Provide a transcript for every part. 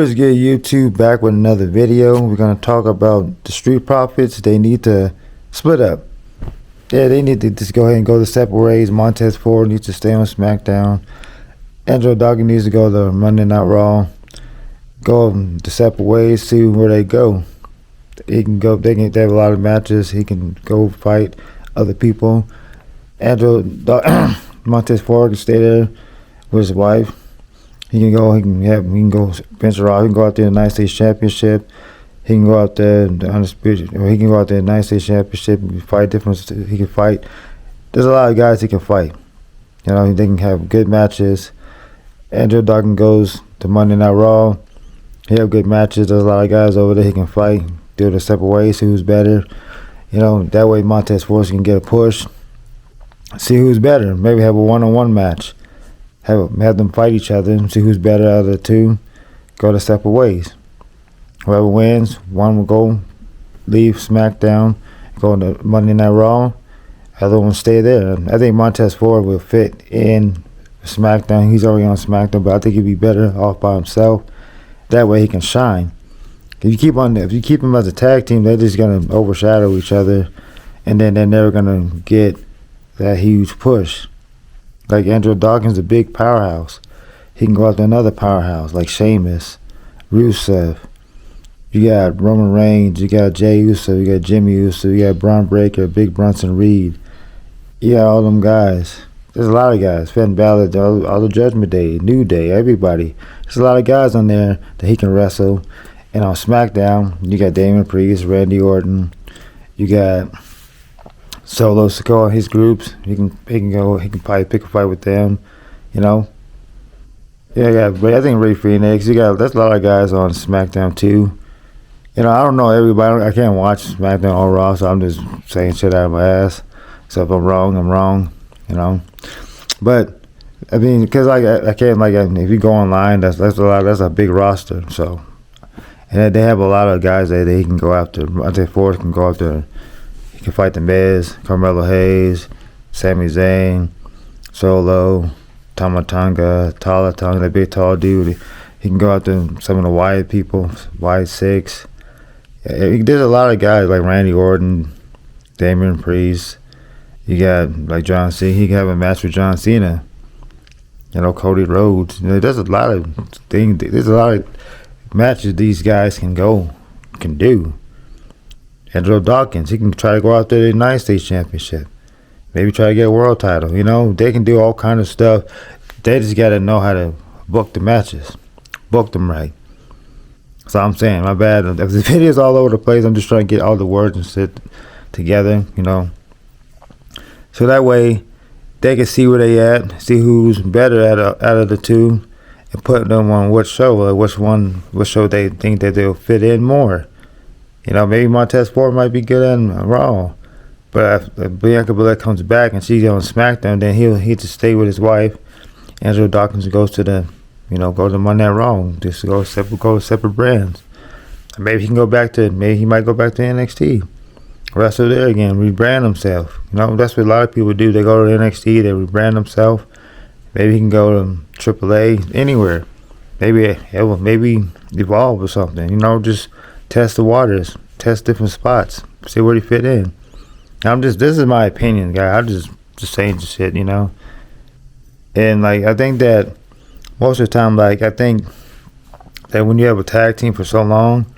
What's good, YouTube? Back with another video. We're gonna talk about the Street Profits. They need to split up. Yeah, they need to just go ahead and go the separate ways. Montez Ford needs to stay on SmackDown. Angelo Dawkins needs to go to Monday Night Raw. Go the separate ways. See where they go. He can go. They have a lot of matches. He can go fight other people. Montez Ford can stay there with his wife. He can go. He can go venture off. He can go out there in the United States Championship. He can go out there in the Undisputed. Or he can go out there in the United States Championship. He can fight different. He can fight. There's a lot of guys he can fight. You know, they can have good matches. Angelo Dawkins goes to Monday Night Raw. He have good matches. There's a lot of guys over there he can fight. Do it a separate ways. See who's better. You know, that way Montez Ford can get a push. See who's better. Maybe have a one-on-one match. Have them fight each other and see who's better out of the two. Go to separate ways. Whoever wins, one will go leave SmackDown, go to Monday Night Raw. Other one stay there. I think Montez Ford will fit in SmackDown. He's already on SmackDown, but I think he'd be better off by himself. That way he can shine. If you keep him as a tag team, they're just gonna overshadow each other, and then they're never gonna get that huge push. Like Angelo Dawkins, a big powerhouse. He can go after another powerhouse like Sheamus, Rusev. You got Roman Reigns, you got Jey Uso, you got Jimmy Uso, you got Braun Breaker, Big Bronson Reed. You got all them guys. There's a lot of guys. Finn Balor, all the Judgment Day, New Day, everybody. There's a lot of guys on there that he can wrestle. And on SmackDown, you got Damian Priest, Randy Orton. You got Solo Sikoa, his groups. He can probably pick a fight with them, you know. Yeah, but I think Ray Phoenix. There's a lot of guys on SmackDown too. You know, I don't know everybody. I can't watch SmackDown or Raw, so I'm just saying shit out of my ass. So if I'm wrong, I'm wrong, you know. But I mean, because I can't if you go online, that's a big roster. So and they have a lot of guys that they can go after. Montez Ford can go after. He can fight The Miz, Carmelo Hayes, Sami Zayn, Solo, Tama Tonga, that big tall dude. He can go after some of the Wyatt people, Wyatt Six. Yeah, there's a lot of guys like Randy Orton, Damian Priest. You got like John Cena. He can have a match with John Cena. You know, Cody Rhodes. You know, there's a lot of things. There's a lot of matches these guys can do. Angelo Dawkins, he can try to go out there to the United States Championship. Maybe try to get a world title. You know, they can do all kind of stuff. They just got to know how to book the matches. Book them right. So I'm saying, my bad. If the video's all over the place, I'm just trying to get all the words and sit together, you know. So that way, they can see where they at, see who's better out of the two, and put them on what show, or what show they think that they'll fit in more. You know, maybe Montez Ford might be good at Raw, but if Bianca Belair comes back and she's on SmackDown, then he'll just stay with his wife. Angelo Dawkins goes to go to Monday Night Raw, just go separate brands. Maybe he might go back to NXT, wrestle there again, rebrand himself. You know, that's what a lot of people do. They go to NXT, they rebrand themselves. Maybe he can go to AAA, anywhere. Maybe Evolve or something. You know, just test the waters, test different spots, see where he fit in. This is my opinion, guy. I'm just saying shit, you know. And I think that most of the time, I think that when you have a tag team for so long,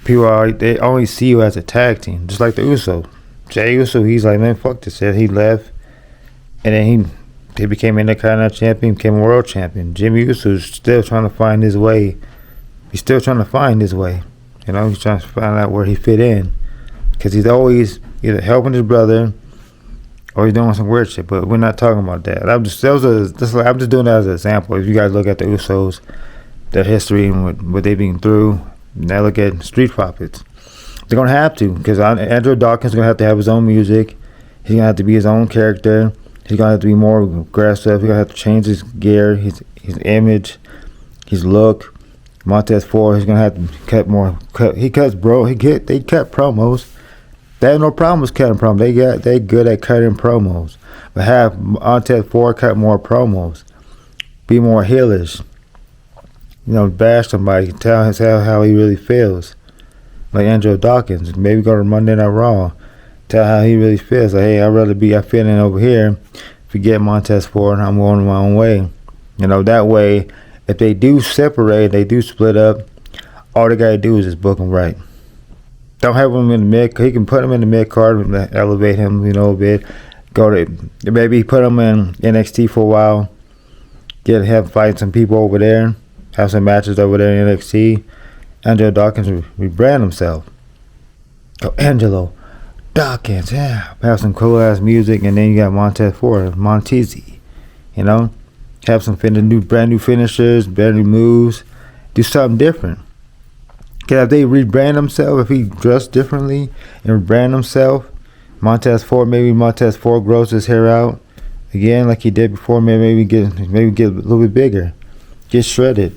they only see you as a tag team, just like the Uso. Jey Uso, he's like, man, fuck this shit. He left, and then he became Intercontinental Champion, became a World Champion. Jimmy Uso's still trying to find his way. He's still trying to find his way. You know, he's trying to find out where he fit in, because he's always either helping his brother or he's doing some weird shit. But we're not talking about that. I'm just doing that as an example. If you guys look at the Usos, their history and what they've been through, now look at Street Profits. They're gonna have to, because Angelo Dawkins is gonna have to have his own music. He's gonna have to be his own character. He's gonna have to be more aggressive. He's gonna have to change his gear, his image, his look. Montez Ford, he's gonna have to cut more. They cut promos. They have no problem with cutting promos. They good at cutting promos. But have Montez Ford cut more promos. Be more heelish. bash somebody, tell how he really feels. Like Angelo Dawkins, maybe go to Monday Night Raw, tell how he really feels. Like, hey, I'd rather be I fit in over here. Forget Montez Ford, I'm going my own way. That way, if they do separate, they do split up, all they gotta do is just book him right. Don't have him in the mid. He can put him in the mid card and elevate him, a bit. Go to maybe put him in NXT for a while. Have fight some people over there. Have some matches over there in NXT. Angelo Dawkins rebrand himself. Go Angelo Dawkins, yeah. Have some cool ass music, and then you got Montez Ford, Montezzi. Have some brand new finishers, brand new moves. Do something different. Cause if they rebrand themselves, if he dressed differently and rebrand himself, Montez Ford grows his hair out again like he did before. Maybe get a little bit bigger, get shredded.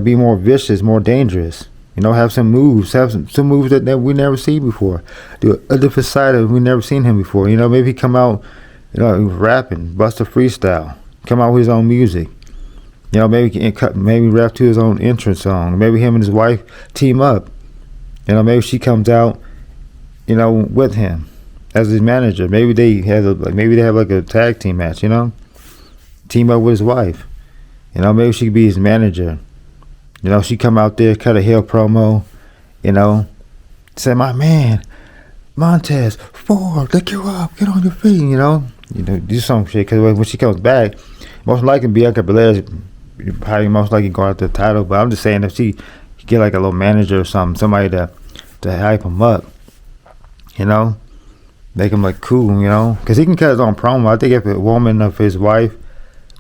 Be more vicious, more dangerous. Have some moves, some moves that we never seen before. Do a different side of we never seen him before. Maybe come out, rapping, bust a freestyle, come out with his own music. Maybe rap to his own entrance song. Maybe him and his wife team up. Maybe she comes out, with him as his manager. Maybe they have like a tag team match. Team up with his wife. Maybe she could be his manager. She come out there, cut a heel promo. Say, my man, Montez Ford, look you up, get on your feet. Do some shit. Because when she comes back, most likely Bianca Belair probably most likely go after the title. But I'm just saying, if she get like a little manager or something, somebody to hype him up, make him look cool, because he can cut his own promo. I think if a woman of his wife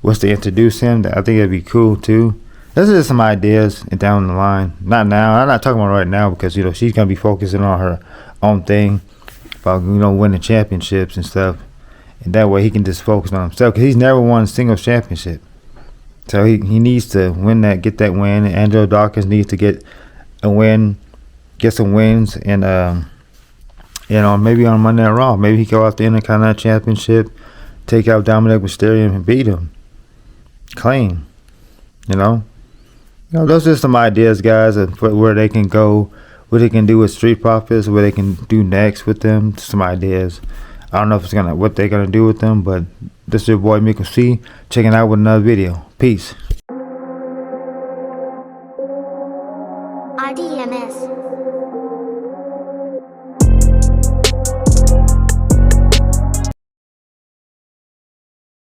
was to introduce him, I think it'd be cool too. Those are just some ideas down the line. Not now. I'm not talking about right now because she's gonna be focusing on her own thing about winning championships and stuff, and that way he can just focus on himself because he's never won a single championship. So he needs to get that win. And Angelo Dawkins needs to get a win, get some wins, and maybe on Monday Night Raw, maybe he go out the Intercontinental Championship, take out Dominic Mysterio and beat him clean. Those are some ideas, guys, of where they can go, what they can do with Street Profits, what they can do next with them. Some ideas. I don't know if what they're gonna do with them, but this is your boy Miko C, checking out with another video. Peace.